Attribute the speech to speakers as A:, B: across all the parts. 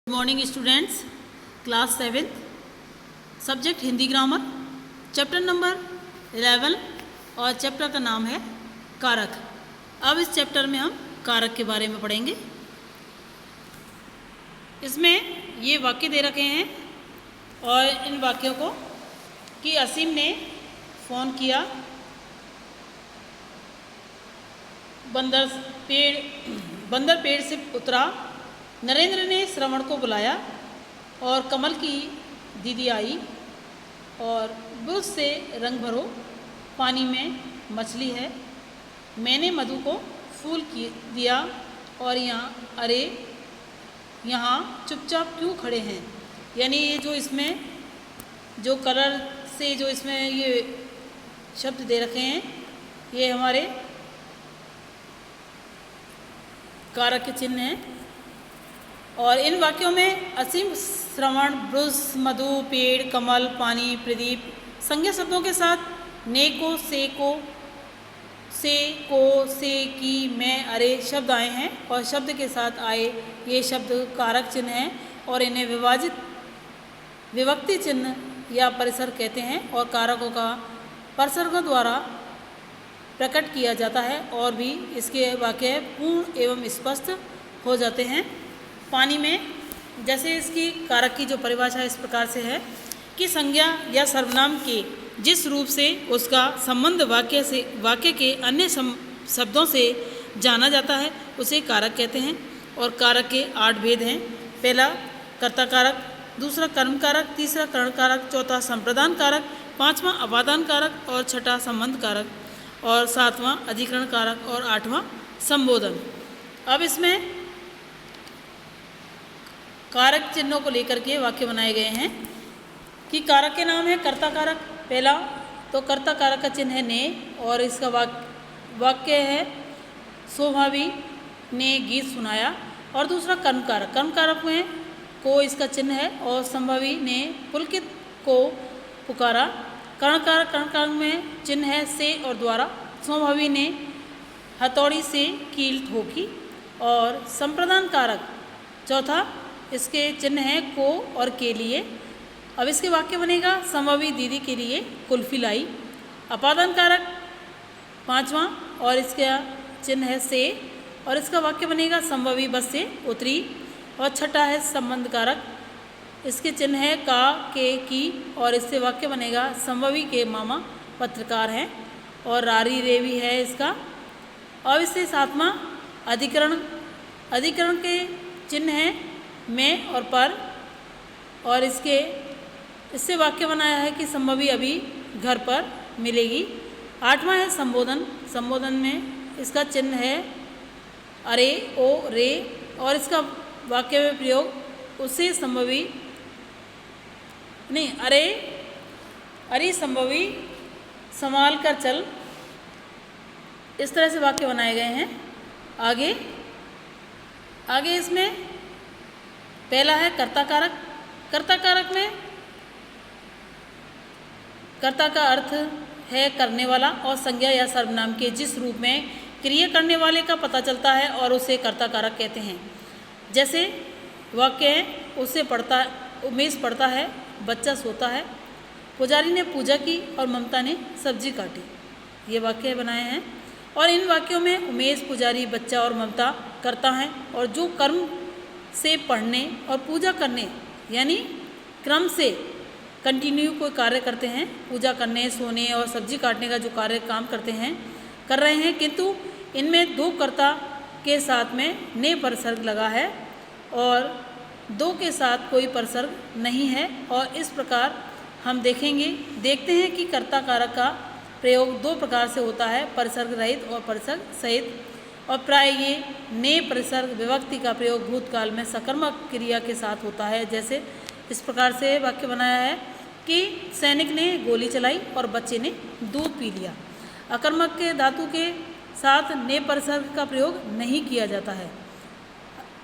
A: Morning students, class 7 subject Hindi grammar, chapter number 11 और chapter का नाम है कारक। अब इस चैप्टर में हम कारक के बारे में पढ़ेंगे। इसमें ये वाक्य दे रखे हैं और इन वाक्यों को कि असीम ने फ़ोन किया, बंदर पेड़ से उतरा, नरेंद्र ने श्रवण को बुलाया और कमल की दीदी आई और ब्रुश से रंग भरो, पानी में मछली है, मैंने मधु को फूल दिया और यहाँ चुपचाप क्यों खड़े हैं। यानी ये जो इसमें जो कलर से जो इसमें ये शब्द दे रखे हैं, ये हमारे कारक के चिन्ह हैं। और इन वाक्यों में असीम, श्रवण, ब्रुश, मधु, पेड़, कमल, पानी, प्रदीप संज्ञा शब्दों के साथ ने को, से को, से, की, मैं, अरे शब्द आए हैं और शब्द के साथ आए ये शब्द कारक चिन्ह हैं और इन्हें विभक्ति चिन्ह या परिसर कहते हैं और कारकों का परिसर्गों द्वारा प्रकट किया जाता है और भी इसके वाक्य पूर्ण एवं स्पष्ट हो जाते हैं। पानी में, जैसे इसकी कारक की जो परिभाषा इस प्रकार से है कि संज्ञा या सर्वनाम के जिस रूप से उसका संबंध वाक्य के अन्य शब्दों से जाना जाता है उसे कारक कहते हैं। और कारक के 8 भेद हैं। पहला कर्ता कारक, दूसरा कर्म कारक, तीसरा करण कारक, चौथा संप्रदान कारक, पांचवा अपादान कारक और छठा संबंध कारक और सातवां अधिकरण कारक और आठवां संबोधन। अब इसमें कारक चिन्हों को लेकर के वाक्य बनाए गए हैं कि कारक के नाम है कर्ता कारक। पहला तो कर्ता कारक का चिन्ह है ने और इसका वाक्य है स्वभावी ने गीत सुनाया। और दूसरा कर्म कारक में को इसका चिन्ह है और संभवी ने पुलकित को पुकारा। कर्ण कारक में चिन्ह है से और द्वारा, स्वभावी ने हथौड़ी से कील ठोकी। और संप्रदान कारक चौथा, इसके चिन्ह है को और के लिए। अब इसके वाक्य बनेगा संभवी दीदी के लिए कुल्फी लाई। अपादान कारक पांचवा और इसका चिन्ह है से और इसका वाक्य बनेगा संभवी बस से उतरी। और छठा है संबंध कारक, इसके चिन्ह है का, के, की और इससे वाक्य बनेगा संभवी के मामा पत्रकार हैं और रारी रेवी है इसका। और इससे सातवां अधिकरण के चिन्ह है मैं और पर और इससे वाक्य बनाया है कि संभवी अभी घर पर मिलेगी। आठवां है संबोधन में इसका चिन्ह है अरे, ओ, रे और इसका वाक्य में प्रयोग उससे संभवी नहीं अरे संभवी संभाल कर चल, इस तरह से वाक्य बनाए गए हैं। आगे इसमें पहला है कर्ता कारक में कर्ता का अर्थ है करने वाला और संज्ञा या सर्वनाम के जिस रूप में क्रिया करने वाले का पता चलता है और उसे कर्ता कारक कहते हैं। जैसे वाक्य है उमेश पढ़ता है, बच्चा सोता है, पुजारी ने पूजा की और ममता ने सब्जी काटी। ये वाक्य बनाए हैं और इन वाक्यों में उमेश, पुजारी, बच्चा और ममता करता है और जो कर्म से पढ़ने और पूजा करने यानी क्रम से कंटिन्यू कोई कार्य करते हैं, पूजा करने, सोने और सब्जी काटने का जो काम कर रहे हैं, किंतु इनमें दो कर्ता के साथ में ने परसर्ग लगा है और दो के साथ कोई परसर्ग नहीं है। और इस प्रकार हम देखते हैं कि कर्ता कारक का प्रयोग दो प्रकार से होता है, परसर्ग रहित और परसर्ग सहित। और प्राय ये ने परिसर्ग विभक्ति का प्रयोग भूतकाल में सकर्मक क्रिया के साथ होता है। जैसे इस प्रकार से वाक्य बनाया है कि सैनिक ने गोली चलाई और बच्चे ने दूध पी लिया। अकर्मक के धातु के साथ ने परिसर्ग का प्रयोग नहीं किया जाता है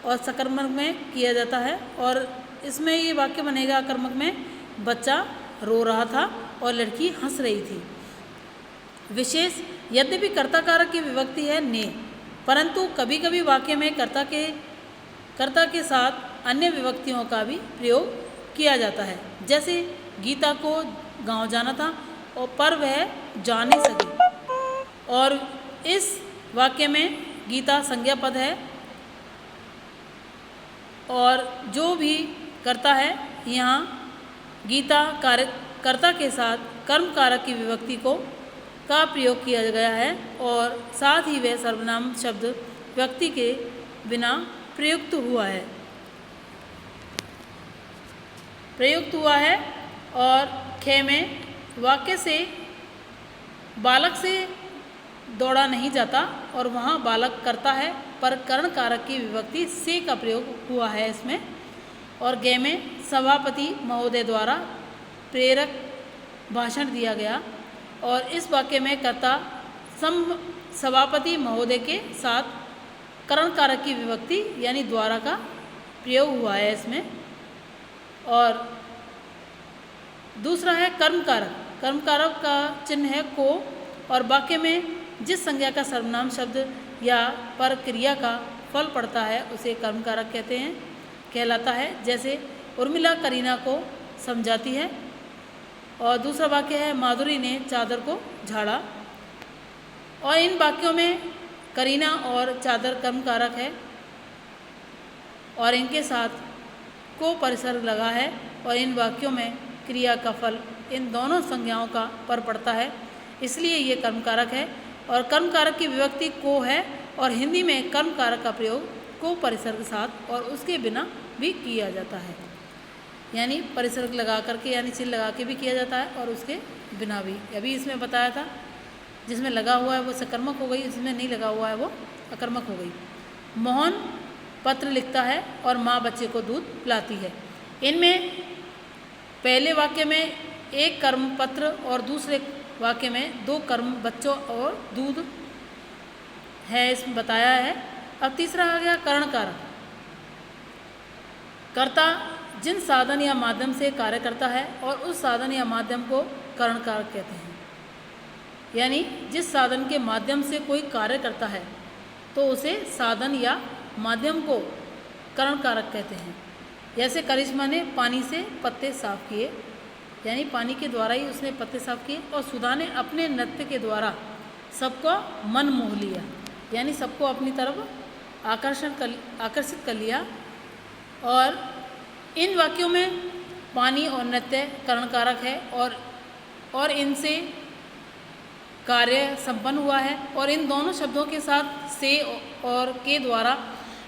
A: और सकर्मक में किया जाता है। और इसमें ये वाक्य बनेगा अकर्मक में बच्चा रो रहा था और लड़की हंस रही थी। विशेष, यद्यपि कर्ता कारक की विभक्ति है ने, परंतु कभी कभी वाक्य में कर्ता के साथ अन्य विभक्तियों का भी प्रयोग किया जाता है। जैसे गीता को गांव जाना था और पर वह जा नहीं सकी। और इस वाक्य में गीता संज्ञा पद है और जो भी करता है यहाँ गीता कर्ता के साथ कर्म कारक की विभक्ति का प्रयोग किया गया है और साथ ही वह सर्वनाम शब्द व्यक्ति के बिना प्रयुक्त हुआ है। और ख में वाक्य से बालक से दौड़ा नहीं जाता और वहाँ बालक करता है पर कर्ण कारक की विभक्ति से का प्रयोग हुआ है इसमें। और ग में सभापति महोदय द्वारा प्रेरक भाषण दिया गया और इस वाक्य में कर्ता सभापति महोदय के साथ कर्ण कारक की विभक्ति यानी द्वारा का प्रयोग हुआ है इसमें। और दूसरा है कर्म कारक। कर्म कारक का चिन्ह है को और वाक्य में जिस संज्ञा का सर्वनाम शब्द या पर क्रिया का फल पड़ता है उसे कर्म कारक कहलाता है। जैसे उर्मिला करीना को समझाती है। और दूसरा वाक्य है माधुरी ने चादर को झाड़ा। और इन वाक्यों में करीना और चादर कर्म कारक है और इनके साथ को परिसर्ग लगा है और इन वाक्यों में क्रिया का फल इन दोनों संज्ञाओं का पर पड़ता है, इसलिए ये कर्म कारक है। और कर्म कारक की विभक्ति को है और हिंदी में कर्म कारक का प्रयोग को परिसर्ग साथ और उसके बिना भी किया जाता है, यानी परिसर्ग लगा करके यानी चिन्ह लगा के भी किया जाता है और उसके बिना भी। अभी इसमें बताया था जिसमें लगा हुआ है वो सकर्मक हो गई, जिसमें नहीं लगा हुआ है वो अकर्मक हो गई। मोहन पत्र लिखता है और माँ बच्चे को दूध पिलाती है। इनमें पहले वाक्य में एक कर्म पत्र और दूसरे वाक्य में दो कर्म बच्चों और दूध है इसमें बताया है। अब तीसरा आ गया कर्ण कारक। कर्ता जिन साधन या माध्यम से कार्य करता है और उस साधन या माध्यम को कर्ण कारक कहते हैं, यानी जिस साधन के माध्यम से कोई कार्य करता है तो उसे साधन या माध्यम को कर्ण कारक कहते हैं। जैसे करिश्मा ने पानी से पत्ते साफ किए, यानी पानी के द्वारा ही उसने पत्ते साफ किए। और सुधा ने अपने नृत्य के द्वारा सबको मन मोह लिया, यानी सबको अपनी तरफ आकर्षित कर लिया। और इन वाक्यों में पानी और नृत्य कर्ण कारक है और इनसे कार्य संपन्न हुआ है। और इन दोनों शब्दों के साथ से और के द्वारा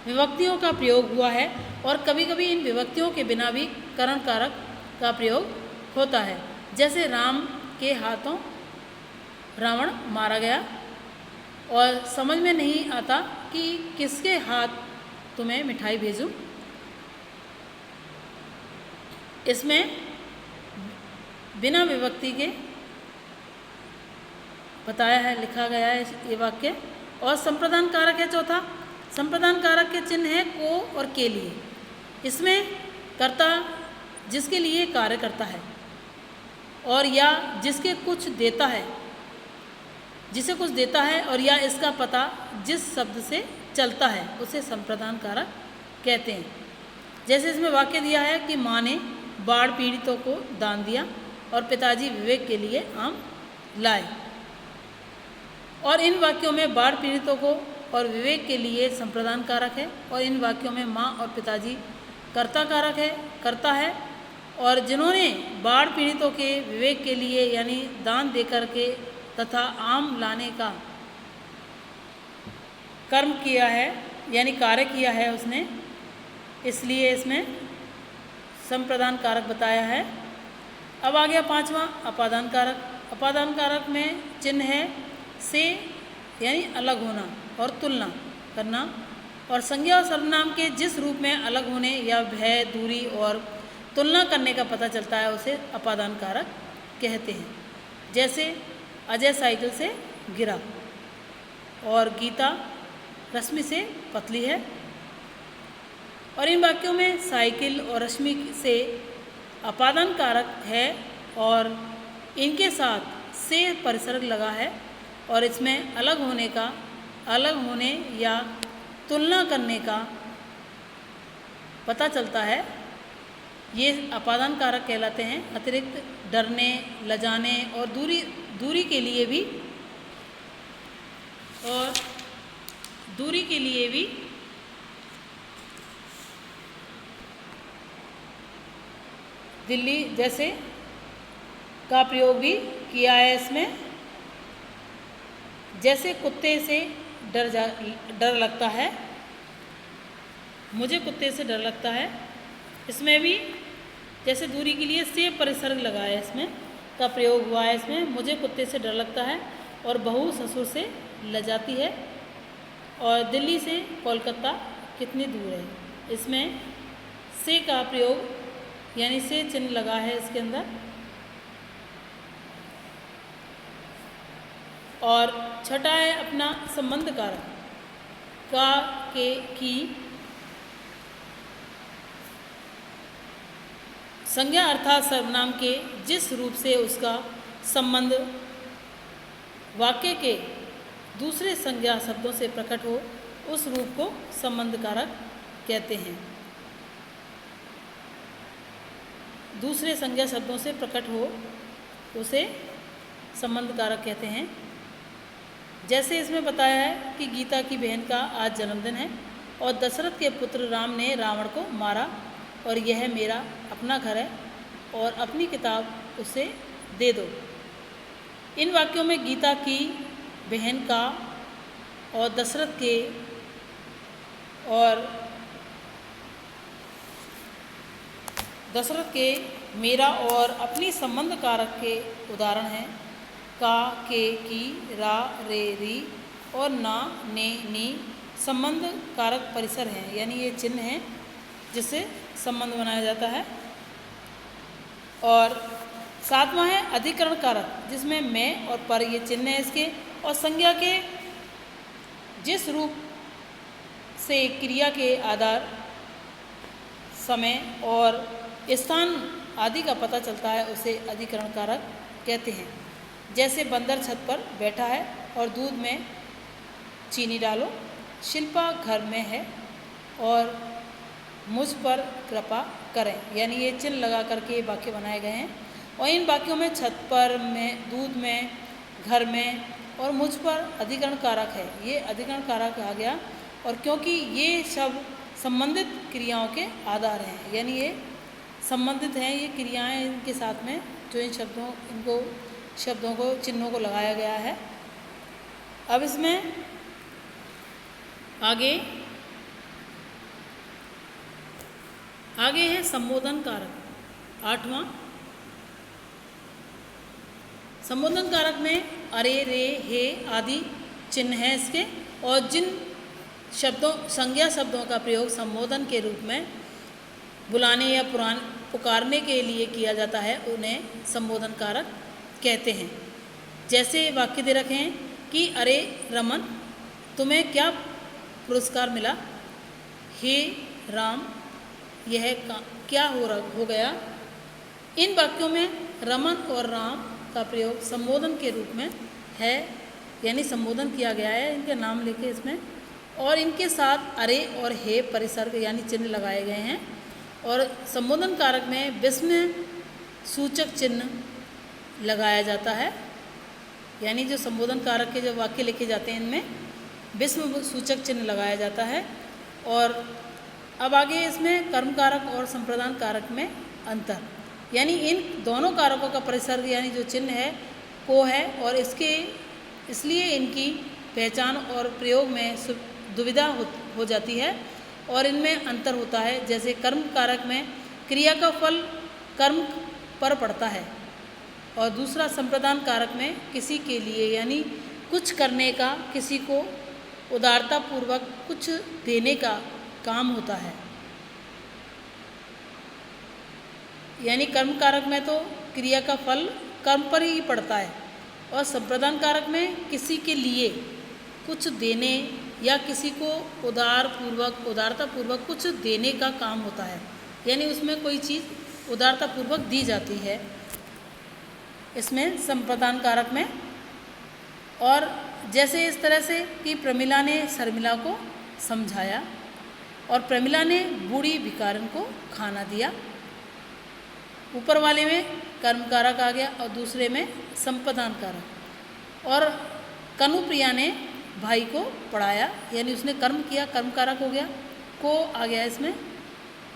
A: विभक्तियों का प्रयोग हुआ है और कभी कभी इन विभक्तियों के बिना भी कर्ण कारक का प्रयोग होता है। जैसे राम के हाथों रावण मारा गया और समझ में नहीं आता कि किसके हाथ तुम्हें मिठाई भेजूं। इसमें बिना विभक्ति के बताया है, लिखा गया है ये वाक्य। और संप्रदान कारक है चौथा। संप्रदान कारक के चिन्ह है को और के लिए। इसमें कर्ता जिसके लिए कार्य करता है और या जिसके कुछ देता है, जिसे कुछ देता है और या इसका पता जिस शब्द से चलता है उसे संप्रदान कारक कहते हैं। जैसे इसमें वाक्य दिया है कि माँ ने बाढ़ पीड़ितों को दान दिया और पिताजी विवेक के लिए आम लाए। और इन वाक्यों में बाढ़ पीड़ितों को और विवेक के लिए संप्रदान कारक है और इन वाक्यों में माँ और पिताजी कर्ता कारक है, कर्ता है। और जिन्होंने बाढ़ पीड़ितों के विवेक के लिए यानी दान देकर के तथा आम लाने का कर्म किया है यानी कार्य किया है उसने, इसलिए इसमें संप्रदान कारक बताया है। अब आ गया पांचवा अपादान कारक। अपादान कारक में चिन्ह है से यानी अलग होना और तुलना करना और संज्ञा और सर्वनाम के जिस रूप में अलग होने या भय दूरी और तुलना करने का पता चलता है उसे अपादान कारक कहते हैं। जैसे अजय साइकिल से गिरा और गीता रश्मि से पतली है। और इन वाक्यों में साइकिल और रश्मि से अपादान कारक है और इनके साथ से परिसर्ग लगा है और इसमें अलग होने या तुलना करने का पता चलता है, ये अपादान कारक कहलाते हैं। अतिरिक्त डरने, लजाने और दूरी के लिए भी दिल्ली जैसे का प्रयोग भी किया है इसमें। जैसे कुत्ते से डर लगता है, मुझे कुत्ते से डर लगता है, इसमें भी जैसे दूरी के लिए से परिसर्ग लगाया है, इसमें का प्रयोग हुआ है। इसमें मुझे कुत्ते से डर लगता है और बहू ससुर से लजाती है, और दिल्ली से कोलकाता कितनी दूर है, इसमें से का प्रयोग यानी से चिन्ह लगा है इसके अंदर। और छठा है अपना संबंध कारक, का, के, की संज्ञा अर्थात सर्वनाम के जिस रूप से उसका संबंध वाक्य के दूसरे संज्ञा शब्दों से प्रकट हो, उस रूप को संबंध कारक कहते हैं। दूसरे संज्ञा शब्दों से प्रकट हो उसे संबंध कारक कहते हैं। जैसे इसमें बताया है कि गीता की बहन का आज जन्मदिन है और दशरथ के पुत्र राम ने रावण को मारा और यह मेरा अपना घर है और अपनी किताब उसे दे दो। इन वाक्यों में गीता की बहन का और दशरथ के मेरा और अपनी संबंध कारक के उदाहरण हैं का, के, की, रा, रे, री और ना, ने, नी संबंध कारक परिसर हैं, यानी ये चिन्ह हैं जिससे संबंध बनाया जाता है। और सातवां है अधिकरण कारक, जिसमें मैं और पर ये चिन्ह है इसके, और संज्ञा के जिस रूप से क्रिया के आधार, समय और स्थान आदि का पता चलता है उसे अधिकरण कारक कहते हैं। जैसे बंदर छत पर बैठा है और दूध में चीनी डालो, शिल्पा घर में है और मुझ पर कृपा करें, यानी ये चिन्ह लगा करके वाक्य बनाए गए हैं। और इन वाक्यों में छत पर, में, दूध में, घर में और मुझ पर अधिकरण कारक है, ये अधिकरण कारक आ गया। और क्योंकि ये शब्द संबंधित क्रियाओं के आधार हैं, यानी ये संबंधित हैं, ये क्रियाएं इनके साथ में जो इन शब्दों को चिन्हों को लगाया गया है। अब इसमें आगे है संबोधन कारक, आठवां। संबोधन कारक में अरे, रे, हे आदि चिन्ह हैं इसके, और जिन संज्ञा शब्दों का प्रयोग संबोधन के रूप में बुलाने या पुकारने के लिए किया जाता है उन्हें संबोधन कारक कहते हैं। जैसे वाक्य दे रखे हैं कि अरे रमन, तुम्हें क्या पुरस्कार मिला, हे राम, यह क्या हो गया। इन वाक्यों में रमन और राम का प्रयोग संबोधन के रूप में है, यानी संबोधन किया गया है इनके नाम लेके इसमें, और इनके साथ अरे और हे परिसर्ग यानी चिन्ह लगाए गए हैं। और संबोधन कारक में विस्मय सूचक चिन्ह लगाया जाता है, यानी जो संबोधन कारक के जो वाक्य लिखे जाते हैं इनमें विस्मय सूचक चिन्ह लगाया जाता है। और अब आगे इसमें कर्म कारक और संप्रदान कारक में अंतर, यानी इन दोनों कारकों का परिसर्ग यानी जो चिन्ह है को है, और इसलिए इनकी पहचान और प्रयोग में दुविधा हो जाती है और इनमें अंतर होता है। जैसे कर्म कारक में क्रिया का फल कर्म पर पड़ता है, और दूसरा संप्रदान कारक में किसी के लिए यानी कुछ करने का, किसी को उदारतापूर्वक कुछ देने का काम होता है। यानी कर्म कारक में तो क्रिया का फल कर्म पर ही पड़ता है, और संप्रदान कारक में किसी के लिए कुछ देने या किसी को उदारतापूर्वक कुछ देने का काम होता है, यानी उसमें कोई चीज़ उदारतापूर्वक दी जाती है इसमें संप्रदान कारक में। और जैसे इस तरह से कि प्रमिला ने शर्मिला को समझाया, और प्रमिला ने बूढ़ी भिखारिन को खाना दिया। ऊपर वाले में कर्म कारक आ गया और दूसरे में संप्रदान कारक। और कनुप्रिया ने भाई को पढ़ाया, यानी उसने कर्म किया, कर्म कारक हो गया, को आ गया इसमें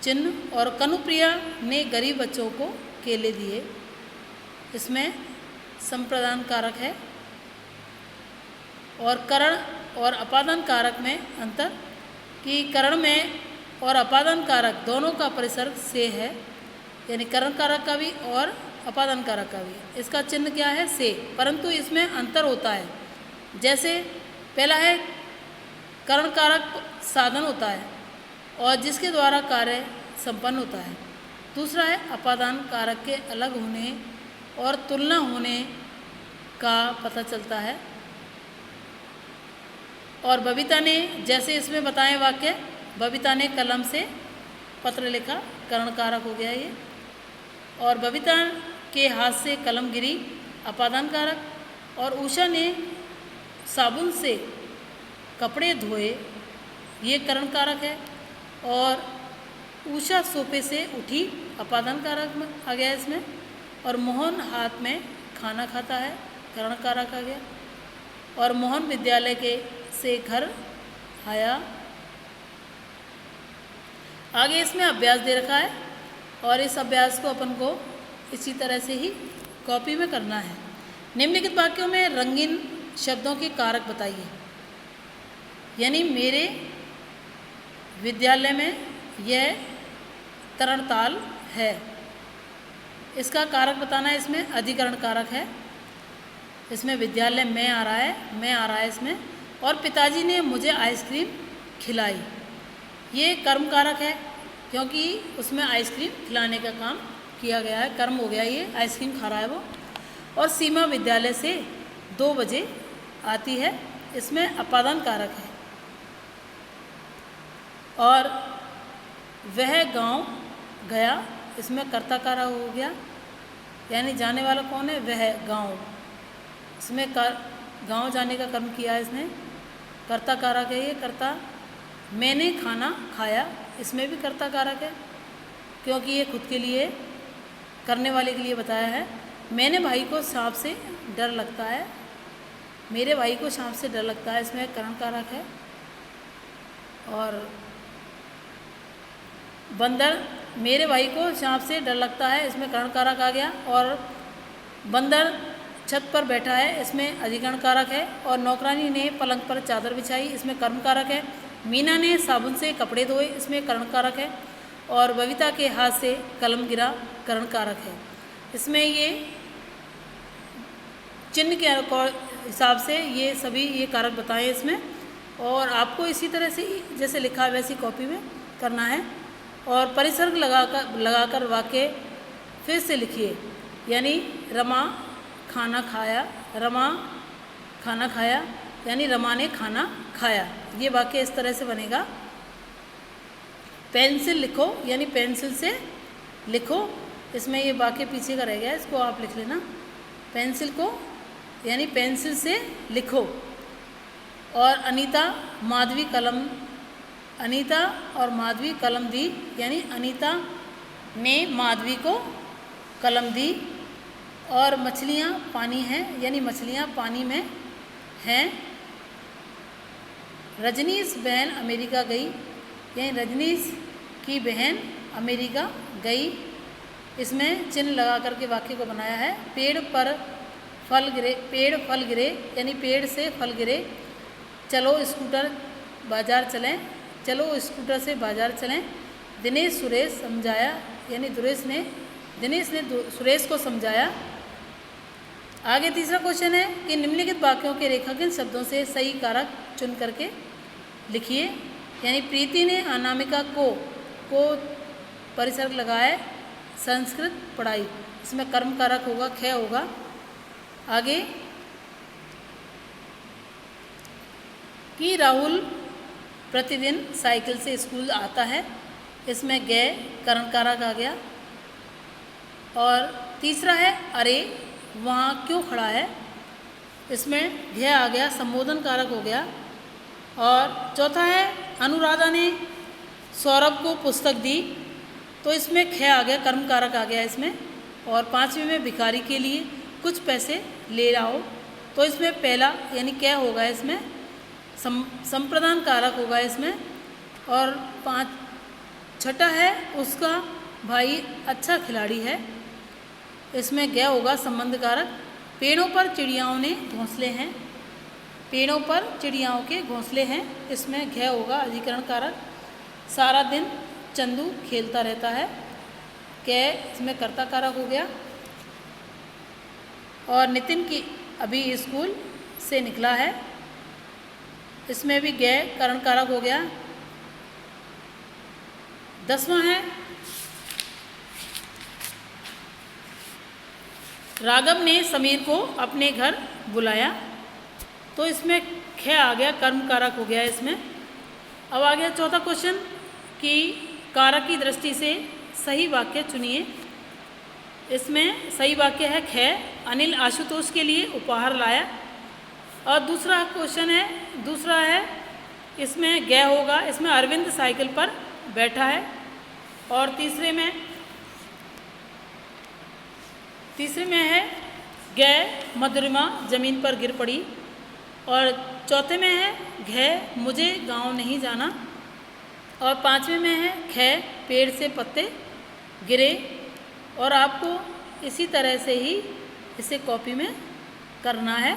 A: चिन्ह। और कनुप्रिया ने गरीब बच्चों को केले दिए, इसमें संप्रदान कारक है। और करण और अपादान कारक में अंतर कि करण में और अपादान कारक दोनों का परिसर्ग से है, यानी करण कारक का भी और अपादान कारक का भी। इसका चिन्ह क्या है? से, परंतु इसमें अंतर होता है। जैसे पहला है करण कारक साधन होता है और जिसके द्वारा कार्य संपन्न होता है। दूसरा है अपादान कारक के अलग होने और तुलना होने का पता चलता है। और बबीता ने, जैसे इसमें बताएं वाक्य, बबीता ने कलम से पत्र लिखा, करण कारक हो गया ये। और बबीता के हाथ से कलम गिरी, अपादान कारक। और उषा ने साबुन से कपड़े धोए, ये करण कारक है। और उषा सोफे से उठी, अपादान कारक में आ गया इसमें। और मोहन हाथ में खाना खाता है, करण कारक आ गया। और मोहन विद्यालय के से घर आया। आगे इसमें अभ्यास दे रखा है और इस अभ्यास को अपन को इसी तरह से ही कॉपी में करना है। निम्नलिखित वाक्यों में रंगीन शब्दों के कारक बताइए। यानी मेरे विद्यालय में यह तरणताल है, इसका कारक बताना है। इसमें अधिकरण कारक है, इसमें विद्यालय में आ रहा है, मैं आ रहा है इसमें। और पिताजी ने मुझे आइसक्रीम खिलाई, ये कर्म कारक है क्योंकि उसमें आइसक्रीम खिलाने का काम किया गया है, कर्म हो गया, ये आइसक्रीम खा रहा है वो। और सीमा विद्यालय से 2 बजे आती है, इसमें अपादान कारक है। और वह गांव गया, इसमें कर्ता कारक हो गया, यानी जाने वाला कौन है? वह गांव, इसमें गांव जाने का कर्म किया है इसने, कर्ता कारक है ये, कर्ता। मैंने खाना खाया, इसमें भी कर्ता कारक है क्योंकि ये खुद के लिए, करने वाले के लिए बताया है। मैंने भाई को सांप से डर लगता है, मेरे भाई को सांप से डर लगता है, इसमें करण कारक है। और बंदर, मेरे भाई को सांप से डर लगता है, इसमें करण कारक आ गया। और बंदर छत पर बैठा है, इसमें अधिकरण कारक है। और नौकरानी ने पलंग पर चादर बिछाई, इसमें कर्म कारक है। मीना ने साबुन से कपड़े धोए, इसमें करण कारक है। और बबीता के हाथ से कलम गिरा, करण कारक है। इसमें ये चिन्ह के हिसाब से ये सभी ये कारक बताए इसमें। और आपको इसी तरह से जैसे लिखा है वैसी कॉपी में करना है। और परिसर्ग लगाकर वाक्य फिर से लिखिए, यानी रमा खाना खाया, रमा खाना खाया, यानी रमा ने खाना खाया, ये वाक्य इस तरह से बनेगा। पेंसिल लिखो, यानी पेंसिल से लिखो, इसमें ये वाक्य पीछे का रह गया, इसको आप लिख लेना। पेंसिल को, यानी पेंसिल से लिखो। और अनीता और माधवी कलम दी, यानी अनीता ने माधवी को कलम दी। और मछलियाँ पानी हैं, यानी मछलियाँ पानी में हैं। रजनीश बहन अमेरिका गई, यानी रजनीश की बहन अमेरिका गई, इसमें चिन्ह लगा करके वाक्य को बनाया है। पेड़ फल गिरे, यानी पेड़ से फल गिरे। चलो स्कूटर से बाजार चलें। दिनेश सुरेश समझाया, यानी दिनेश ने सुरेश को समझाया। आगे तीसरा क्वेश्चन है कि निम्नलिखित वाक्यों के रेखांकन शब्दों से सही कारक चुन करके लिखिए। यानी प्रीति ने अनामिका को परिसर्ग लगाए, संस्कृत पढ़ाई, इसमें कर्म कारक होगा, ख होगा। आगे कि राहुल प्रतिदिन साइकिल से स्कूल आता है, इसमें गए करण कारक आ गया। और तीसरा है अरे वहाँ क्यों खड़ा है, इसमें घ आ गया, संबोधन कारक हो गया। और चौथा है अनुराधा ने सौरभ को पुस्तक दी, तो इसमें ख आ गया, कर्म कारक आ गया इसमें। और पाँचवें में भिखारी के लिए कुछ पैसे ले आओ, तो इसमें पहला यानी क्या होगा, इसमें संप्रदान कारक होगा इसमें। और छठा है उसका भाई अच्छा खिलाड़ी है, इसमें गया होगा संबंध कारक। पेड़ों पर चिड़ियाओं ने घोंसले हैं, पेड़ों पर चिड़ियाओं के घोंसले हैं, इसमें घ होगा अधिकरण कारक। सारा दिन चंदू खेलता रहता है, कै इसमें कर्ता कारक हो गया। और नितिन की अभी स्कूल से निकला है, इसमें भी गे करण कारक हो गया। 10वां है राघव ने समीर को अपने घर बुलाया, तो इसमें ख आ गया, कर्म कारक हो गया इसमें। अब आ गया चौथा क्वेश्चन कि कारक की दृष्टि से सही वाक्य चुनिए। इसमें सही वाक्य है ख, अनिल आशुतोष के लिए उपहार लाया। और दूसरा क्वेश्चन है, दूसरा है इसमें ग होगा, इसमें अरविंद साइकिल पर बैठा है। और तीसरे में है ग मधुरिमा जमीन पर गिर पड़ी। और चौथे में है घ मुझे गांव नहीं जाना। और पाँचवें में है ख पेड़ से पत्ते गिरे। और आपको इसी तरह से ही इसे कॉपी में करना है।